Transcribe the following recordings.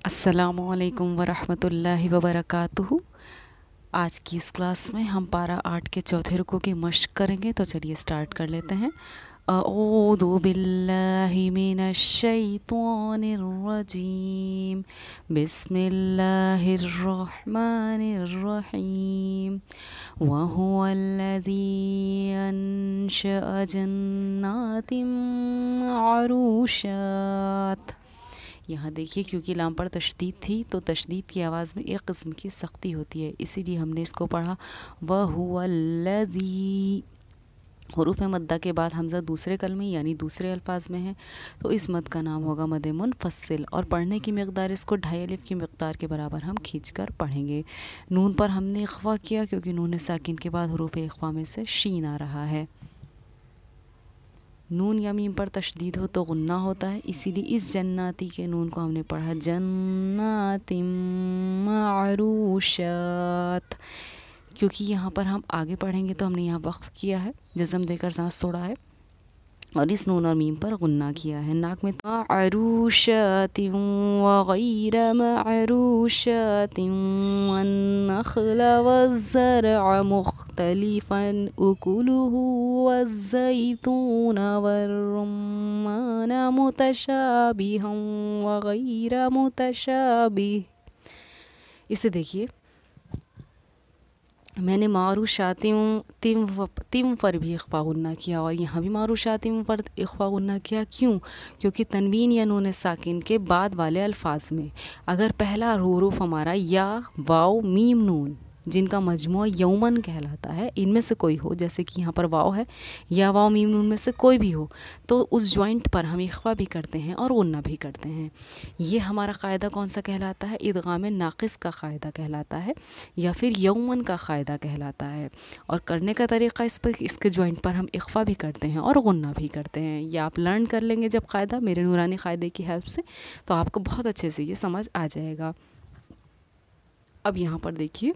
अस्सलामुअलैकुम वरहमतुल्लाहि वबरकातुहू। आज की इस क्लास में हम पारा 8 के चौथे रुकू की मश्क करेंगे, तो चलिए स्टार्ट कर लेते हैं। अऊज़ु बिल्लाहि मिनश शैतानिर रजीम, बिस्मिल्लाहिर रहमानिर रहीम। वहुवल्लज़ी अंशअ जन्नातिम अरूशात। यहाँ देखिए, क्योंकि लाम पर तशदीद थी तो तशदीद की आवाज़ में एक किस्म की सख्ती होती है, इसीलिए हमने इसको पढ़ा वहुवल्लज़ी। हुरूफ मद्दा के बाद हमज़ा दूसरे कलमे यानी दूसरे अल्फाज में है, तो इस मद का नाम होगा मद मुनफ़स्सिल। और पढ़ने की मकदार इसको 2.5 अलिफ की मकदार के बराबर हम खींच कर पढ़ेंगे। नून पर हमने इख्वा किया क्योंकि नून साकिन के बाद हुरूफ इख्वा में से शीन आ रहा है। नून या मीम पर तशदीद हो तो गुन्ना होता है, इसीलिए इस जन्नाती के नून को हमने पढ़ा जन्नातिम मारूशात। क्योंकि यहाँ पर हम आगे पढ़ेंगे तो हमने यहाँ वक्फ किया है, जज़म देकर सांस छोड़ा है और इस नून और मीम पर गुन्ना किया है। नाक में मारूशातिम वग़ैर मारूशातिम वन्नख़्ल वज़्ज़रअ मुख़्तलिफ़न उकुलुहु वज़्ज़ैतून वर्रुम्मान मुतशाबिहन वग़ैर मुतशाबिह। इसे देखिए, मैंने मारूशातिम तिम पर भी इख्फा गुन्ना किया और यहाँ भी मारूशातिम पर इख्फा गुन्ना किया। क्यों? क्योंकि तनवीन या नून साकिन के बाद वाले अल्फाज में अगर पहला हुरूफ हमारा या वाव मीम नून जिनका मजमू यौमन कहलाता है, इनमें से कोई हो, जैसे कि यहाँ पर वाव है या वाव मीम नून में से कोई भी हो, तो उस जॉइंट पर हम इख्फा भी करते हैं और गुन्ना भी करते हैं। ये हमारा क़ायदा कौन सा कहलाता है? इदगाम नाक़िस का क़ायदा कहलाता है या फिर यौमन का क़ायदा कहलाता है। और करने का तरीक़ा इस पर, इसके जॉइंट पर हम इख्फा भी करते हैं और गुन्ना भी करते हैं। ये आप लर्न कर लेंगे जब क़ायदा मेरे नूरानी क़ायदे की हेल्प से, तो आपको बहुत अच्छे से ये समझ आ जाएगा। अब यहाँ पर देखिए,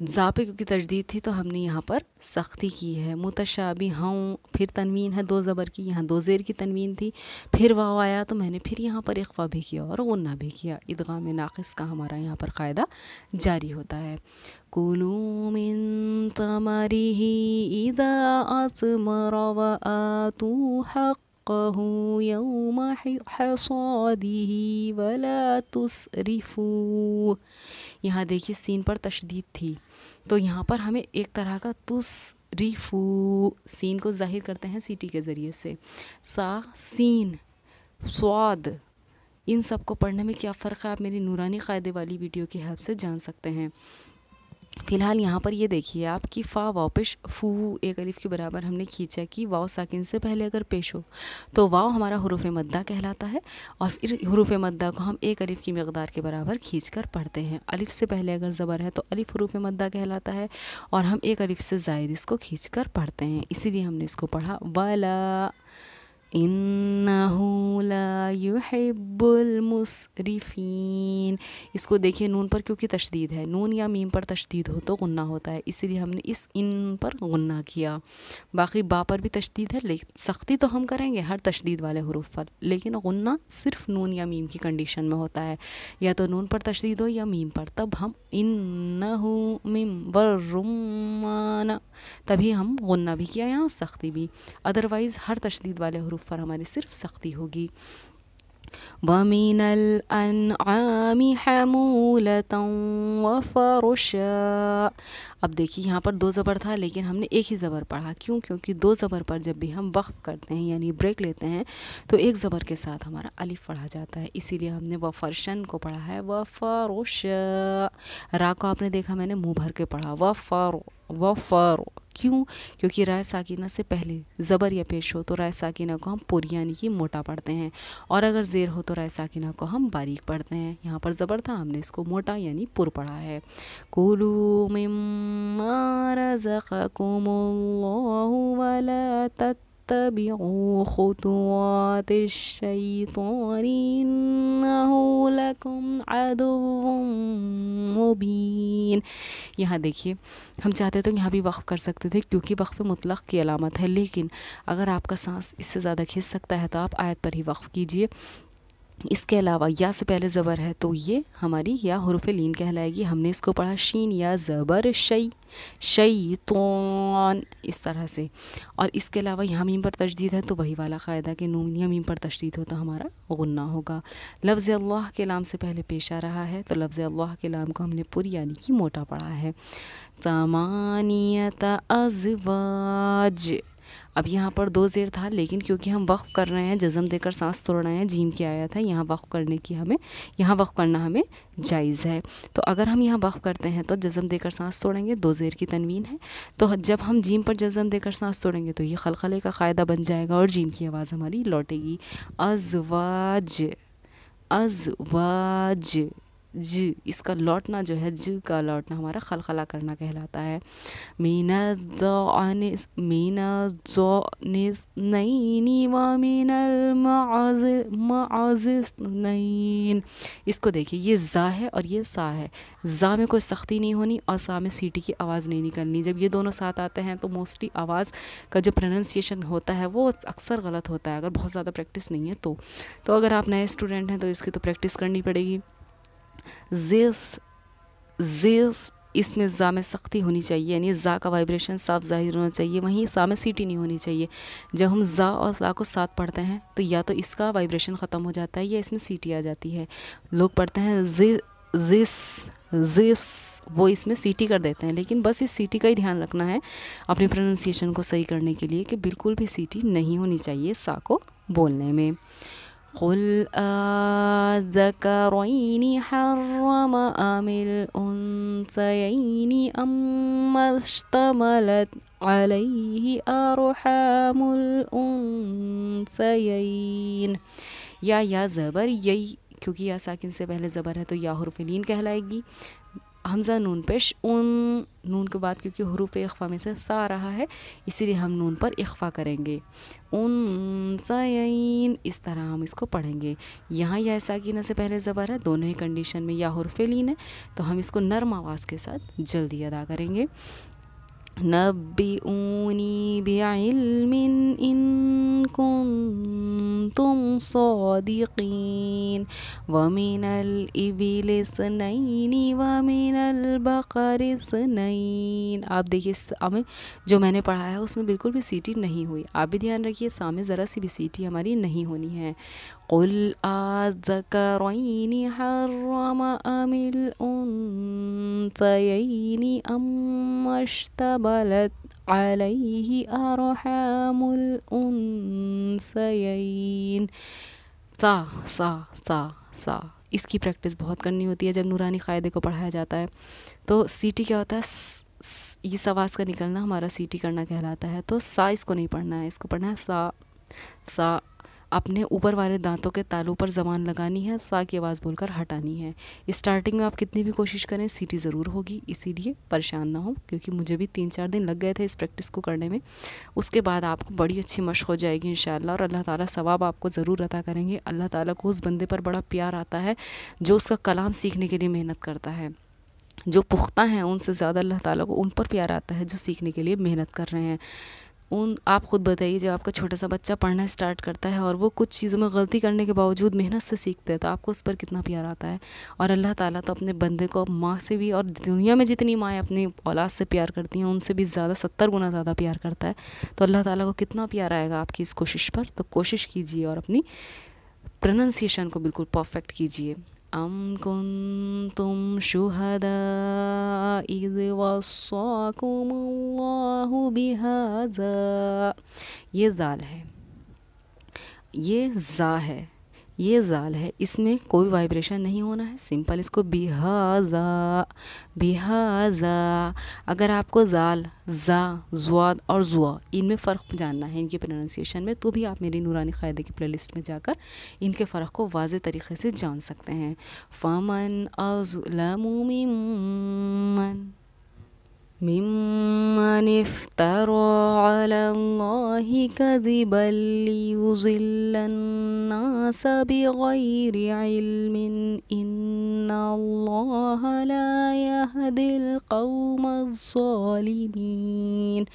ज़ा पे क्योंकि तजदीद थी तो हमने यहाँ पर सख्ती की है। मुतशाबी हाँ, फिर तनवीन है 2 ज़बर की, यहाँ 2 ज़ेर की तनवीन थी, फिर वाव आया तो मैंने फिर यहाँ पर इख्फा भी किया और गुन्ना भी किया। इदगाम नाक़िस का हमारा यहाँ पर क़ायदा जारी होता है। कुलू मिन तमरिही इज़ा असमर व आतू हक़्क़हू यौम हसादिही वला तुसरिफू। यहाँ देखिए, सीन पर तशदीद थी तो यहाँ पर हमें एक तरह का तुसरिफू, सीन को ज़ाहिर करते हैं सीटी के ज़रिए से। सा, सीन, स्वाद, इन सब को पढ़ने में क्या फ़र्क है आप मेरी नूरानी क़ायदे वाली वीडियो की हेल्प से जान सकते हैं। फ़िलहाल यहाँ पर ये देखिए आप कि फ़ा वाव पेश फू एक अलिफ के बराबर हमने खींचा कि वाव साकिन से पहले अगर पेश हो तो वाव हमारा हुरूफ़ मद्दा कहलाता है और फिर हुरूफ़ मद्दा को हम एक अलिफ की मकदार के बराबर खींच कर पढ़ते हैं। अलिफ से पहले अगर ज़बर है तो अलिफ हुरूफ़ मद्दा कहलाता है और हम एक अलिफ से ज़ायद इसको खींच कर पढ़ते हैं, इसीलिए हमने इसको पढ़ा वला इन्नहु ला युहिब्बुल मुसरिफीन। इसको देखिए, नून पर क्योंकि तशदीद है, नून या मीम पर तशदीद हो तो गुन्ना होता है, इसीलिए हमने इस इन पर गुन्ना किया। बाकी बा पर भी तशदीद है, लेकिन सख्ती तो हम करेंगे हर तशदीद वाले हुरूफ पर, लेकिन गुन्ना सिर्फ नून या मीम की कंडीशन में होता है, या तो नून पर तशदीद हो या मीम पर, तब हम इन्नहु मिम वर्रुम्मान, तभी हम गुन्ना भी किया, यहाँ सख्ती भी। अदरवाइज़ हर तशदीद वाले हुरूफ पर हमारी सिर्फ सख्ती होगी। वमिनल अनआमि हमूलतन व फरुशा। अब देखिए, यहाँ पर 2 ज़बर था लेकिन हमने एक ही ज़बर पढ़ा। क्यों? क्योंकि 2 ज़बर पर जब भी हम वक्फ करते हैं यानी ब्रेक लेते हैं तो एक ज़बर के साथ हमारा अलिफ पढ़ा जाता है, इसीलिए हमने व फरशन को पढ़ा है व फरुशा। रा को आपने देखा मैंने मुँह भर के पढ़ा व फर। क्यों? क्योंकि राय साकिना से पहले ज़बर या पेश हो तो राय साकिना को हम पुर यानी कि मोटा पढ़ते हैं, और अगर ज़ेर हो तो राय साकिना को हम बारीक पढ़ते हैं। यहाँ पर ज़बर था, हमने इसको मोटा यानी पुर पढ़ा है। कुलू मिम्मा रज़क़कुमुल्लाहु वला तत्तबिउ खुतुवातिश शैतानी इन्नहु लकुम अदुव्वुम मुबीन। यहाँ देखिए, हम चाहते तो यहाँ भी वक्फ़ कर सकते थे क्योंकि वक्फ़ मुतलक़ की अलामत है, लेकिन अगर आपका सांस इससे ज़्यादा खिंच सकता है तो आप आयत पर ही वक्फ़ कीजिए। इसके अलावा या से पहले ज़बर है तो ये हमारी या हुरूफ लीन कहलाएगी। हमने इसको पढ़ा शीन या ज़बर शई, शैतौन, इस तरह से। और इसके अलावा यहाँ मीम पर तशदीद है तो वही वाला क़ायदा कि नून या मीम पर तशदीद हो तो हमारा गुन्ना होगा। लफ्ज़ अल्लाह के लाम से पहले पेश आ रहा है तो लफ्ज़ अल्लाह के लाम को हमने पूरी यानी कि मोटा पढ़ा है। तमानियत अज़वाज, अब यहाँ पर दो ज़ेर था लेकिन क्योंकि हम वक़्फ़ कर रहे हैं, जज़म देकर सांस तोड़ रहे हैं, जीम की आयत है, यहाँ वक़्फ़ करने की हमें, यहाँ वक़्फ़ करना हमें जायज़ है। तो अगर हम यहाँ वक़्फ़ करते हैं तो जज़म देकर सांस तोड़ेंगे, दो ज़ेर की तनवीन है, तो जब हम जीम पर जज़म देकर सांस तोड़ेंगे तो ये खलखले का क़ायदा बन जाएगा और जीम की आवाज़ हमारी लौटेगी। अज़वाज, अज़वाज, ज, इसका लौटना जो है, ज का लौटना हमारा खलखला करना कहलाता है। मीनज़्ज़ौनिस्नैनि व मिनल मअज़िस्नैन, इसको देखिए ये ज़ा है और ये सा है। ज़ा में कोई सख्ती नहीं होनी और सा में सीटी की आवाज़ नहीं निकलनी। जब ये दोनों साथ आते हैं तो मोस्टली आवाज़ का जो प्रोनाउंसिएशन होता है वो अक्सर गलत होता है, अगर बहुत ज़्यादा प्रैक्टिस नहीं है तो अगर आप नए स्टूडेंट हैं तो इसकी तो प्रैक्टिस करनी पड़ेगी। ज़िस, ज़िस, इसमें ज़ा में सख्ती होनी चाहिए, यानी ज़ा का वाइब्रेशन साफ ज़ाहिर होना चाहिए, वहीं सा में सीटी नहीं होनी चाहिए। जब हम ज़ा और ज़ा को साथ पढ़ते हैं तो या तो इसका वाइब्रेशन ख़त्म हो जाता है या इसमें सीटी आ जाती है। लोग पढ़ते हैं ज़िस, ज़िस, वो इसमें सीटी कर देते हैं, लेकिन बस इस सीटी का ही ध्यान रखना है अपने प्रोनाउंसिएशन को सही करने के लिए कि बिल्कुल भी सीटी नहीं होनी चाहिए सा को बोलने में। क़ुल अज़्ज़करैनि हर्रम अमिल उन्सयैनि अम्मश्तमलत अलैहि अरहामुल उन्सयैन। या ज़बर यही, क्योंकि या साकिन से पहले ज़बर है तो या हुरूफ़ लीन कहलाएगी। हमज़ा नून पेश उन, नून के बाद क्योंकि हुरूफ़ इख्फ़ा में से सा आ रहा है इसीलिए हम नून पर इख्फ़ा करेंगे। उन्सयैन, इस तरह हम इसको पढ़ेंगे। यहाँ या साकिना से पहले ज़बर है, दोनों ही कंडीशन में या हुरूफ़ लीन है तो हम इसको नर्म आवाज़ के साथ जल्दी अदा करेंगे। नब्बिऊनी बिइल्मिन इन कुंतुम सादिकीन व मिनल इबिल इस्नैनि व मिनल बकरि इस्नैन। आप देखिए हमें जो मैंने पढ़ा है उसमें बिल्कुल भी सीटी नहीं हुई, आप भी ध्यान रखिए सामने ज़रा सी भी सीटी हमारी नहीं होनी है। क़ुल अज़्ज़करैनि हर्रम अमिल उन्सयैनि अम्मश्तमलत अलैहि अरहामुल उन्सयैन। सा सा सा सा, इसकी प्रैक्टिस बहुत करनी होती है जब नूरानी क़ायदे को पढ़ाया जाता है। तो सीटी क्या होता है, इस आवाज़ का निकलना हमारा सीटी करना कहलाता है। तो सा इसको नहीं पढ़ना है, इसको पढ़ना है सा सा। अपने ऊपर वाले दांतों के तालू पर ज़बान लगानी है, सा की आवाज़ बोलकर हटानी है। स्टार्टिंग में आप कितनी भी कोशिश करें सीटी ज़रूर होगी, इसीलिए परेशान ना हो, क्योंकि मुझे भी 3-4 दिन लग गए थे इस प्रैक्टिस को करने में। उसके बाद आपको बड़ी अच्छी मशक़ हो जाएगी इंशाअल्लाह और अल्लाह ताला सवाब आपको ज़रूर अता करेंगे। अल्लाह ताला को उस बंदे पर बड़ा प्यार आता है जो उसका कलाम सीखने के लिए मेहनत करता है। जो पुख्ता हैं उनसे ज़्यादा अल्लाह ताला को उन पर प्यार आता है जो सीखने के लिए मेहनत कर रहे हैं। आप ख़ुद बताइए, जब आपका छोटा सा बच्चा पढ़ना स्टार्ट करता है और वो कुछ चीज़ों में गलती करने के बावजूद मेहनत से सीखते हैं तो आपको उस पर कितना प्यार आता है। और अल्लाह ताला तो अपने बंदे को माँ से भी, और दुनिया में जितनी माएँ अपनी औलाद से प्यार करती हैं उनसे भी ज़्यादा 70 गुना ज़्यादा प्यार करता है। तो अल्लाह ताला को कितना प्यार आएगा आपकी इस कोशिश पर। तो कोशिश कीजिए और अपनी प्रोनाउंसिएशन को बिल्कुल परफेक्ट कीजिए। अम कुंतुम शुहदा इज़ वस्साकुमुल्लाहु बिहाज़ा, ये ज़ाल है, ये ज़ा है, ये ज़ाल है, इसमें कोई वाइब्रेशन नहीं होना है, सिंपल इसको बिहाज़ा, बिहाज़ा। अगर आपको ज़ाल, ज़ा, ज़्वाद और ज़ुआ इनमें फ़र्क जानना है इनके प्रोनाउंसिएशन में, तो भी आप मेरी नूरानी क़ायदे की प्लेलिस्ट में जाकर इनके फ़र्क को वाज़े तरीक़े से जान सकते हैं। फ़मन अज़लमु मिम्मन इफ्तरा अलल्लाहि कज़िबन लियुज़िल्लन्नास बिग़ैरि इल्मिन इन्नल्लाहा ला यहदिल क़ौमज़ ज़ालिमीन।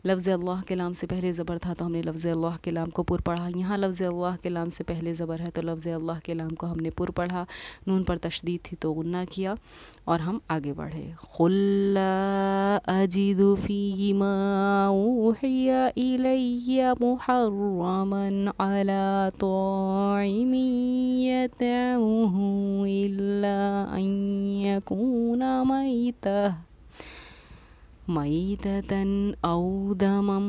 लफ्ज़ अल्लाह के लाम से पहले ज़बर था तो हमने लफ्ज़ अल्लाह के लाम को पुर पढ़ा। यहाँ लफ्ज़ अल्लाह के लाम से पहले ज़बर है तो लफ्ज़ अल्लाह के लाम को हमने पुर पढ़ा। नून पर तशदीद थी तो गुन्ना किया और हम आगे बढ़े। क़ुल ला अजिदु फ़ीमा ऊहिया इलैया मुहर्रमन अला ताइमिन यतअमुहु इल्ला अन यकूना मैततन औ दमम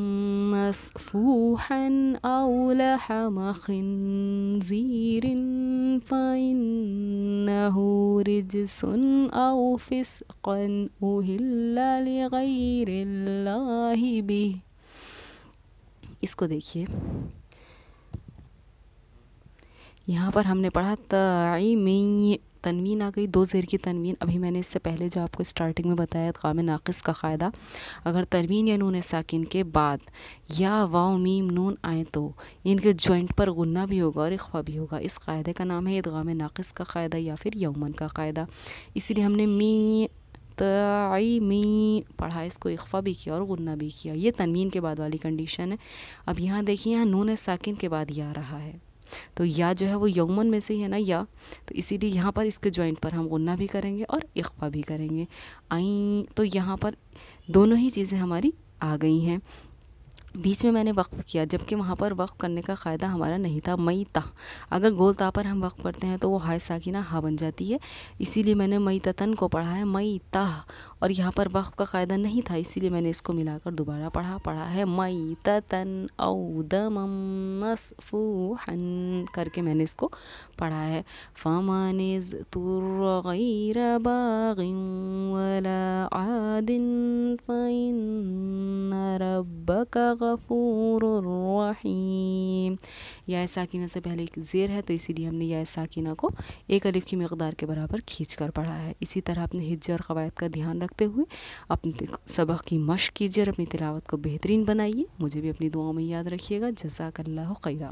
मस्फूहन औ लहम खिंज़ीरिन फ़इन्नहु रिज्सुन औ फ़िस्क़न उहिल्ला लिग़ैरिल्लाहि बिह। इसको देखिए, यहाँ पर हमने पढ़ा ताइमी, तनवीन आ गई, दो ज़ेर की तनवीन। अभी मैंने इससे पहले जो आपको स्टार्टिंग में बताया इदग़ाम नाक़िस का क़ायदा, अगर तनवीन या नून साकिन के बाद या वाव मीम नून आए तो इनके जॉइंट पर गुन्ना भी होगा और इख्फ़ा भी होगा। इस क़ायदे का नाम है इदग़ाम नाक़िस का क़ायदा या फिर यौमन का क़ायदा। इसीलिए हमने मी ताइमी पढ़ा, इसको इख्फ़ा भी किया और गुन्ना भी किया। ये तनवीन के बाद वाली कंडीशन है। अब यहाँ देखिए, यहाँ नून साकिन के बाद या रहा है तो या जो है वो यौमन में से ही है ना या, तो इसीलिए यहाँ पर इसके जॉइंट पर हम गुन्ना भी करेंगे और इख्फ़ा भी करेंगे। आई तो यहाँ पर दोनों ही चीज़ें हमारी आ गई हैं। बीच में मैंने वक्फ़ किया, जबकि वहाँ पर वक्फ़ करने का क़ायदा हमारा नहीं था। मई ता, अगर गोल ता पर हम वक्फ़ करते हैं तो वो हाय साकिना हा बन जाती है, इसीलिए मैंने मई ततन को पढ़ा है मई ता। और यहाँ पर वक्फ़ का क़ायदा नहीं था, इसीलिए मैंने इसको मिलाकर दोबारा पढ़ा है मई ततन औ दमम मस्फूहन करके मैंने इसको पढ़ा है। फ़मनिज़्तुर्रा गैर बाग़िन वला आदिन फ़इन्ना रब्बका गफ़ूरुर रहीम। या साकिना से पहले एक ज़ेर है तो इसीलिए हमने या साकिना को एक अलिफ की मिक़दार के बराबर खींच कर पढ़ा है। इसी तरह अपने हिज्जे और क़वायद का ध्यान रखते हुए अपने सबक़ की मश्क़ कीजिए और अपनी तिलावत को बेहतरीन बनाइए। मुझे भी अपनी दुआओं में याद रखिएगा। जज़ाकल्लाहु खैरा।